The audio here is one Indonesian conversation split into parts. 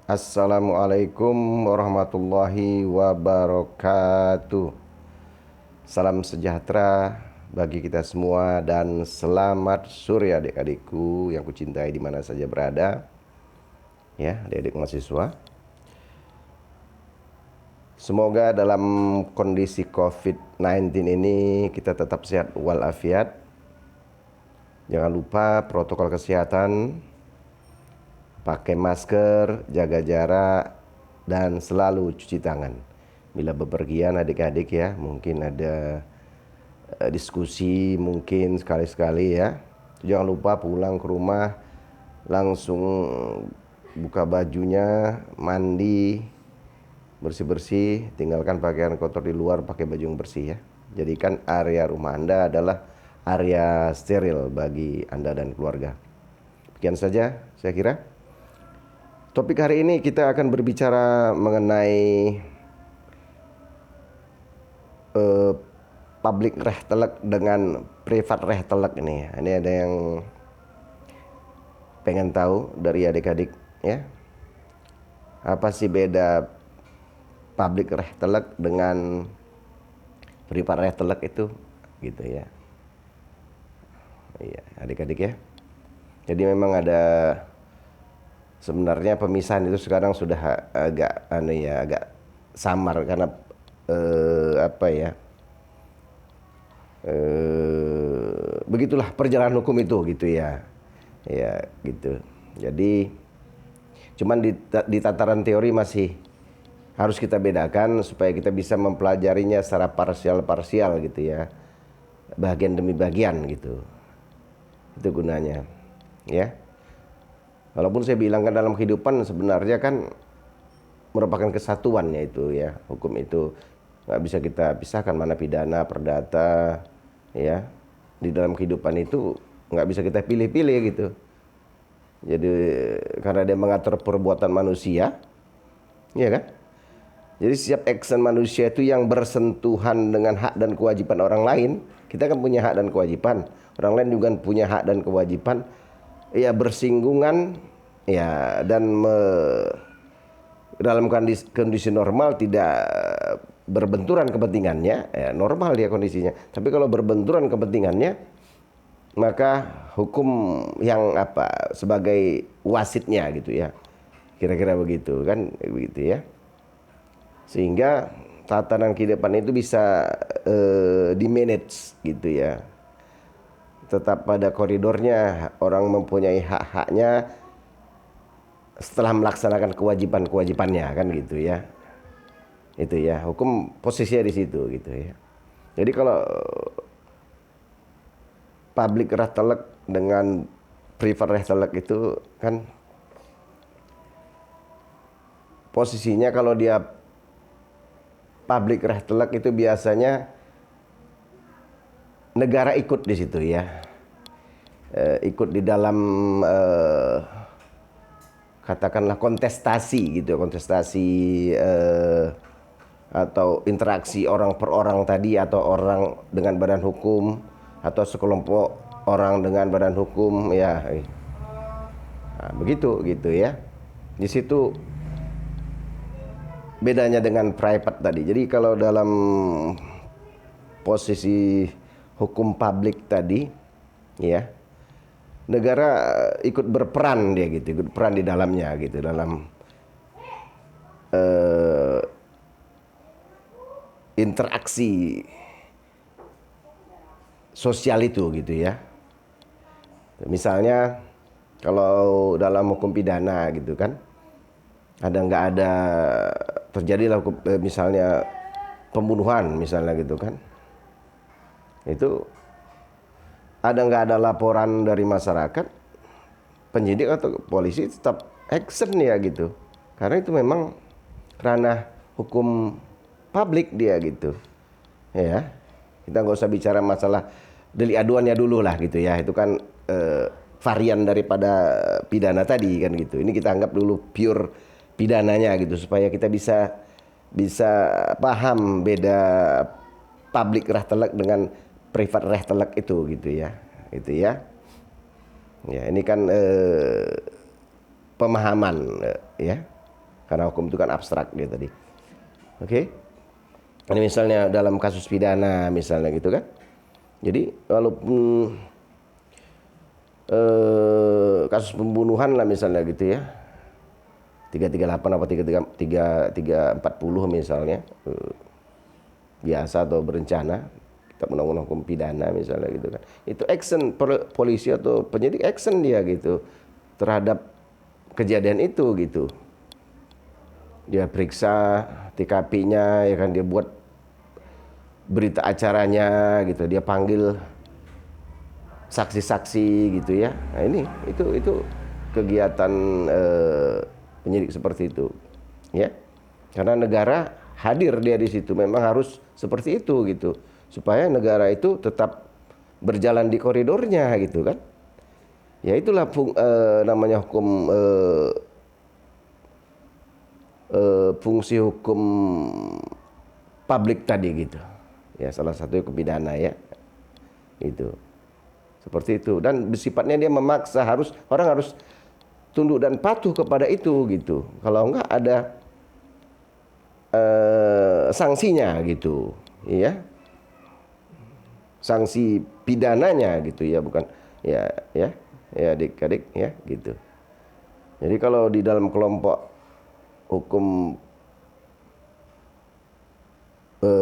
Assalamualaikum warahmatullahi wabarakatuh. Salam sejahtera bagi kita semua dan selamat sore adik-adikku yang kucintai di mana saja berada. Ya, adik-adik mahasiswa. Semoga dalam kondisi COVID-19 ini kita tetap sehat walafiat. Jangan lupa protokol kesehatan, pakai masker, jaga jarak, dan selalu cuci tangan. Bila bepergian adik-adik ya, mungkin ada diskusi, mungkin sekali-sekali ya. Jangan lupa pulang ke rumah, langsung buka bajunya, mandi, bersih-bersih, tinggalkan pakaian kotor di luar, pakai baju yang bersih ya. Jadikan area rumah Anda adalah area steril bagi Anda dan keluarga. Sekian saja saya kira. Topik hari ini kita akan berbicara mengenai public rehtelek dengan private rehtelek ini. Ini ada yang pengen tahu dari adik-adik ya. Apa sih beda public rehtelek dengan private rehtelek itu gitu ya. Iya, adik-adik ya. Jadi memang ada sebenarnya pemisahan itu sekarang sudah agak agak samar karena begitulah perjalanan hukum itu gitu ya. Ya, gitu. Jadi cuman di tataran teori masih harus kita bedakan supaya kita bisa mempelajarinya secara parsial-parsial gitu ya. Bagian demi bagian gitu. Itu gunanya. Ya. Walaupun saya bilang kan dalam kehidupan sebenarnya kan merupakan kesatuan yaitu ya, hukum itu nggak bisa kita pisahkan mana pidana, perdata, ya. Di dalam kehidupan itu nggak bisa kita pilih-pilih gitu. Jadi karena dia mengatur perbuatan manusia, ya kan? Jadi setiap action manusia itu yang bersentuhan dengan hak dan kewajiban orang lain, kita kan punya hak dan kewajiban, orang lain juga punya hak dan kewajiban. Ya bersinggungan ya dan dalam kondisi normal tidak berbenturan kepentingannya ya normal dia kondisinya, tapi kalau berbenturan kepentingannya maka hukum yang sebagai wasitnya gitu ya, kira-kira begitu kan, begitu ya, sehingga tatanan kehidupan itu bisa di manage gitu ya, tetap pada koridornya, orang mempunyai hak-haknya setelah melaksanakan kewajiban-kewajibannya kan gitu ya. Itu ya, hukum posisinya di situ gitu ya. Jadi kalau public rehtelek dengan private rehtelek itu kan posisinya, kalau dia public rehtelek itu biasanya negara ikut di situ ya, ikut di dalam katakanlah kontestasi gitu, kontestasi atau interaksi orang per orang tadi, atau orang dengan badan hukum atau sekelompok orang dengan badan hukum ya. Nah, begitu gitu ya. Di situ bedanya dengan private tadi. Jadi kalau dalam posisi hukum publik tadi ya, negara ikut berperan dia gitu, ikut peran di dalamnya gitu, dalam interaksi sosial itu gitu ya. Misalnya kalau dalam hukum pidana gitu kan, nggak ada terjadilah misalnya pembunuhan misalnya gitu kan, itu nggak ada laporan dari masyarakat, penyidik atau polisi tetap action ya gitu, karena itu memang ranah hukum publik dia gitu ya. Kita nggak usah bicara masalah delik aduannya dulu lah gitu ya, itu kan varian daripada pidana tadi kan gitu. Ini kita anggap dulu pure pidananya gitu, supaya kita bisa paham beda public rehtelek dengan private rehtelek itu gitu ya. Itu ya. Ya, ini kan pemahaman ya. karena hukum itu kan abstrak dia tadi. Oke? Ini misalnya dalam kasus pidana misalnya gitu kan. Jadi walaupun kasus pembunuhan lah misalnya gitu ya, 338 apa 3340 misalnya, biasa atau berencana, kita undang-undang hukum pidana misalnya gitu kan, itu action polisi atau penyidik, action dia gitu terhadap kejadian itu gitu. Dia periksa TKP-nya ya kan, dia buat berita acaranya gitu, dia panggil saksi-saksi gitu ya. Nah ini itu kegiatan penyidik seperti itu ya, karena negara hadir dia di situ, memang harus seperti itu gitu, supaya negara itu tetap berjalan di koridornya gitu kan. Ya itulah namanya hukum, fungsi hukum publik tadi gitu ya, salah satu hukum pidana ya, itu seperti itu, dan sifatnya dia memaksa, orang harus tunduk dan patuh kepada itu gitu. Kalau enggak ada sanksinya gitu ya, sanksi pidananya gitu ya, bukan ya adik-adik ya gitu. Jadi kalau di dalam kelompok hukum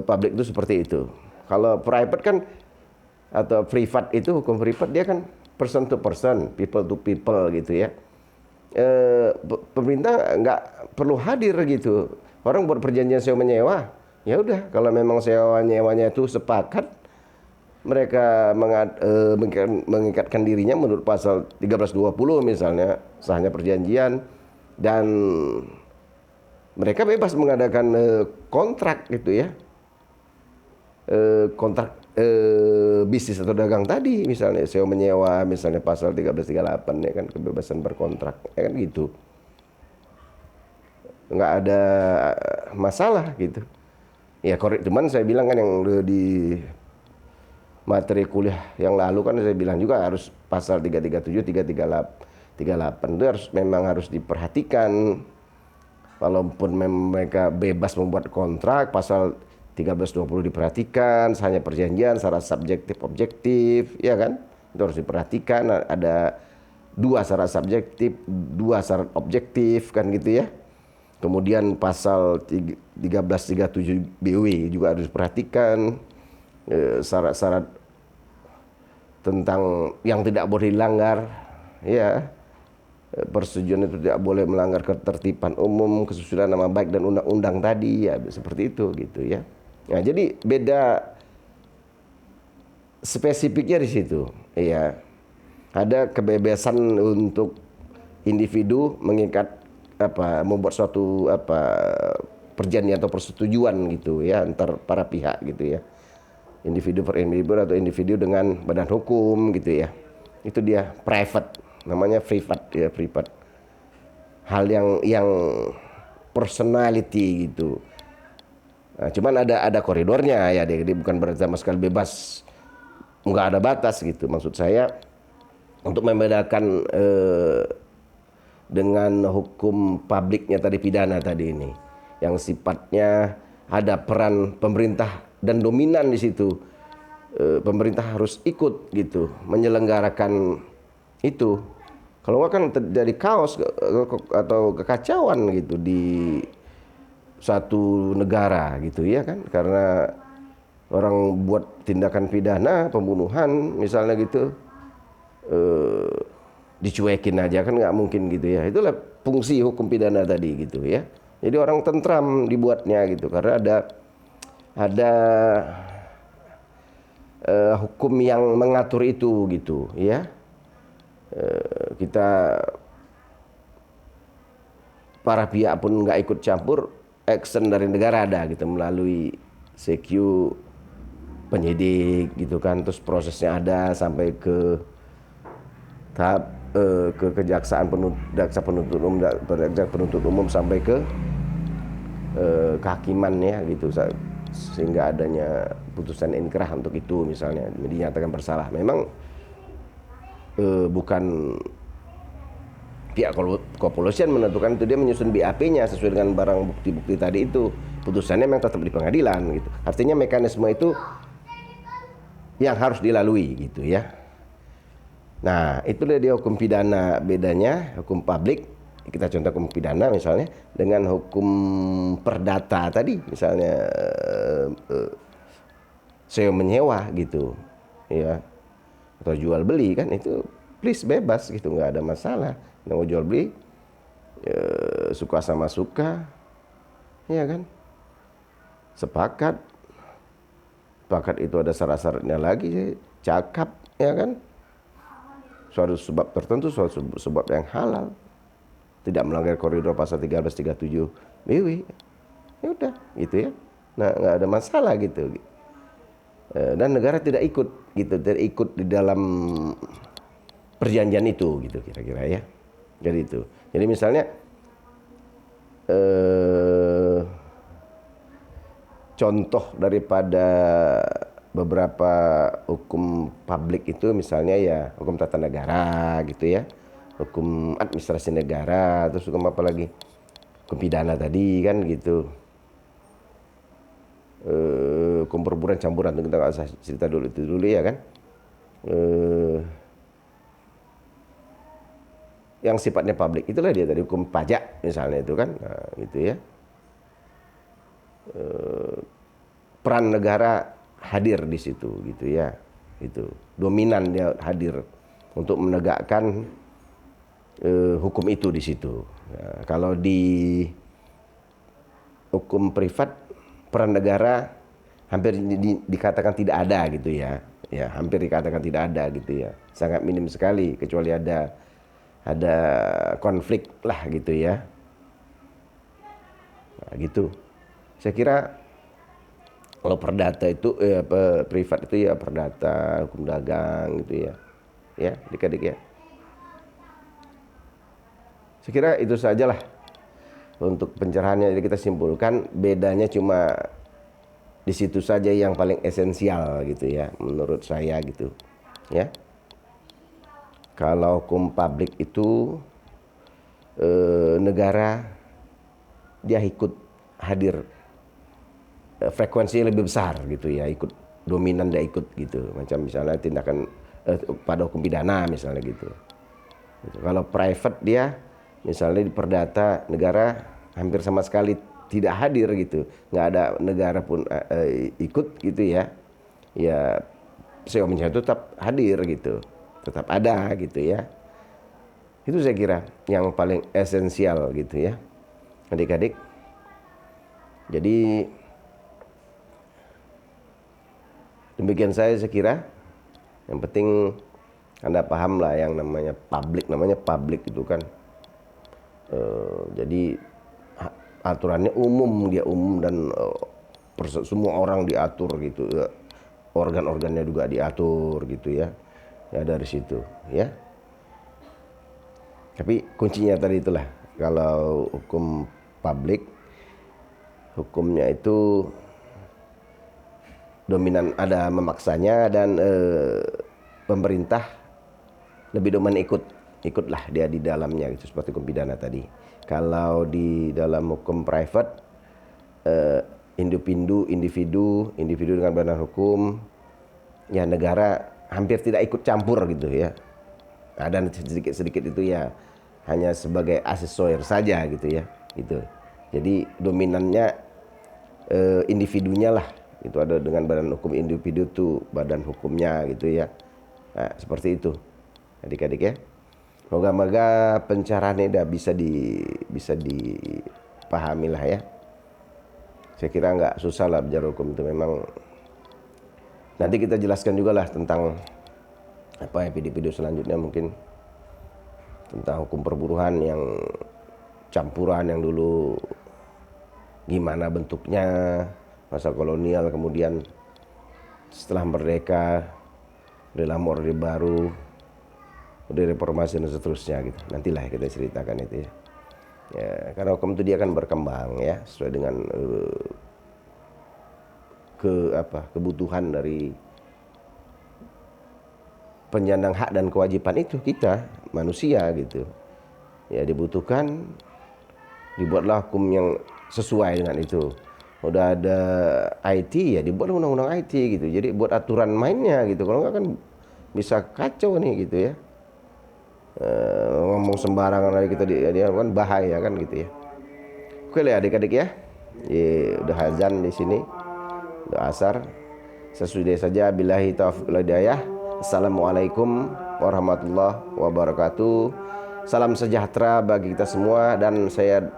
publik itu seperti itu. Kalau private kan atau privat itu, hukum privat dia kan person to person, people to people gitu ya. Pemerintah nggak perlu hadir gitu. Orang buat perjanjian sewa menyewa, ya udah, kalau memang sewa menyewanya itu sepakat, mereka mengikatkan dirinya menurut pasal 1320 misalnya, sahnya perjanjian, dan mereka bebas mengadakan kontrak gitu ya, kontrak bisnis atau dagang tadi, misalnya sewa menyewa, misalnya pasal 1338 ya kan, kebebasan berkontrak ya kan gitu, nggak ada masalah gitu ya. Cuman saya bilang kan, yang di materi kuliah yang lalu kan saya bilang juga harus pasal 337, 338 itu memang harus diperhatikan. Walaupun mereka bebas membuat kontrak, pasal 1320 diperhatikan, hanya perjanjian, syarat subjektif objektif, ya kan? Itu harus diperhatikan, ada 2 syarat subjektif, 2 syarat objektif kan gitu ya. Kemudian pasal 1337 BW juga harus diperhatikan, syarat-syarat tentang yang tidak boleh dilanggar ya. Persetujuan itu tidak boleh melanggar ketertiban umum, kesusilaan nama baik dan undang-undang tadi ya, seperti itu gitu ya. Nah, jadi beda spesifiknya di situ ya. Ada kebebasan untuk individu mengikat membuat suatu perjanjian atau persetujuan gitu ya, antar para pihak gitu ya. Individu per individu atau individu dengan badan hukum gitu ya. Itu dia private, namanya privat ya, privat. Hal yang personality gitu. Nah, cuman ada koridornya ya, dia bukan berarti sama sekali bebas, nggak ada batas gitu. Maksud saya untuk membedakan dengan hukum publiknya tadi, pidana tadi ini, yang sifatnya ada peran pemerintah dan dominan di situ. Pemerintah harus ikut gitu menyelenggarakan itu. Kalau nggak kan terjadi kaos atau kekacauan gitu di suatu negara gitu ya kan, karena orang buat tindakan pidana pembunuhan misalnya gitu, dicuekin aja kan, nggak mungkin gitu ya. Itulah fungsi hukum pidana tadi gitu ya. Jadi orang tentram dibuatnya gitu, karena ada hukum yang mengatur itu gitu ya. Kita para pihak pun nggak ikut campur, action dari negara ada gitu melalui CQ penyidik gitu kan, terus prosesnya ada sampai ke tahap ke kejaksaan penuntut umum sampai ke kehakiman ya gitu, sehingga adanya putusan inkrah untuk itu misalnya dinyatakan bersalah. Memang bukan pihak kepolisian menentukan itu, dia menyusun BAP-nya sesuai dengan barang bukti-bukti tadi itu. Putusannya memang tetap di pengadilan gitu. Artinya mekanisme itu yang harus dilalui gitu ya. Nah, itulah dia hukum pidana, bedanya hukum publik. Kita contoh hukum pidana misalnya dengan hukum perdata tadi, misalnya sewa menyewa gitu ya, atau jual beli kan, itu please bebas gitu, nggak ada masalah. Mau jual beli suka sama suka ya kan, sepakat itu ada syarat-syaratnya lagi, cakap ya kan, suatu sebab tertentu, suatu sebab yang halal, tidak melanggar koridor pasal 1337 BW, ya udah gitu ya. Nah, nggak ada masalah gitu. Dan negara tidak ikut gitu, tidak ikut di dalam perjanjian itu gitu kira-kira ya. Jadi itu. Jadi misalnya contoh daripada beberapa hukum publik itu misalnya ya hukum tata negara gitu ya, hukum administrasi negara, terus hukum apa lagi, hukum pidana tadi kan gitu, hukum perburuan campuran, kita nggak usah cerita dulu itu dulu ya kan. Yang sifatnya publik itulah dia tadi, hukum pajak misalnya itu kan, nah, gitu ya. Peran negara hadir di situ gitu ya, itu dominan dia hadir untuk menegakkan hukum itu di situ. Nah, kalau di hukum privat peran negara hampir dikatakan tidak ada gitu ya, ya hampir dikatakan tidak ada gitu ya, sangat minim sekali, kecuali ada konflik lah gitu ya. Nah, gitu. Saya kira kalau perdata itu privat itu ya perdata, hukum dagang gitu ya. Ya, adik-adik ya. Saya kira itu sajalah untuk pencerahannya. Jadi kita simpulkan bedanya cuma di situ saja yang paling esensial gitu ya, menurut saya gitu. Ya. Kalau hukum publik itu negara dia ikut hadir, frekuensinya lebih besar gitu ya, ikut dominan, dia ikut gitu. Macam misalnya tindakan pada hukum pidana misalnya gitu. Kalau private dia misalnya di perdata negara hampir sama sekali tidak hadir gitu, nggak ada negara pun ikut gitu ya. Ya sewa menyewa tetap hadir gitu, tetap ada gitu ya. Itu saya kira yang paling esensial gitu ya, adik-adik. Jadi demikian saya kira. Yang penting Anda paham lah yang namanya publik itu kan. Jadi aturannya umum, dia umum dan semua orang diatur gitu. Organ-organnya juga diatur gitu ya. Ya dari situ ya. Tapi kuncinya tadi itulah, kalau hukum publik, hukumnya itu dominan, ada memaksanya, dan pemerintah lebih dominan ikutlah dia di dalamnya gitu, seperti hukum pidana tadi. Kalau di dalam hukum private, individu dengan badan hukum, ya negara hampir tidak ikut campur gitu ya. Nah, dan sedikit itu ya hanya sebagai asesor saja gitu ya, gitu. Jadi dominannya individunya lah, itu ada dengan badan hukum individu tuh badan hukumnya gitu ya. Nah, seperti itu adik-adik ya. Moga-moga pencerahan ini bisa dipahami lah ya. Saya kira nggak susah lah belajar hukum itu, memang nanti kita jelaskan juga lah tentang apa video selanjutnya, mungkin tentang hukum perburuhan yang campuran, yang dulu gimana bentuknya, masa kolonial, kemudian setelah merdeka, dalam orde baru, udah reformasi dan seterusnya gitu. Nantilah kita ceritakan itu ya. Ya, karena hukum itu dia akan berkembang ya sesuai dengan kebutuhan dari penyandang hak dan kewajiban itu, kita manusia gitu. ya dibutuhkan, dibuatlah hukum yang sesuai dengan itu. Udah ada IT ya dibuat undang-undang IT gitu. Jadi buat aturan mainnya gitu. Kalau enggak kan bisa kacau nih gitu ya. Ngomong sembarangan lagi kita dia kan bahaya kan gitu ya. Oke lah adik-adik ya. Udah azan di sini. Udah asar. Sesudah saja billahi taufiq wal hidayah. Assalamualaikum warahmatullahi wabarakatuh. Salam sejahtera bagi kita semua dan saya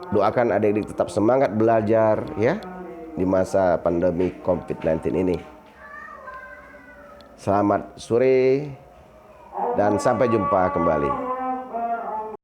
doakan adik-adik tetap semangat belajar ya di masa pandemi COVID-19 ini. Selamat sore dan sampai jumpa kembali.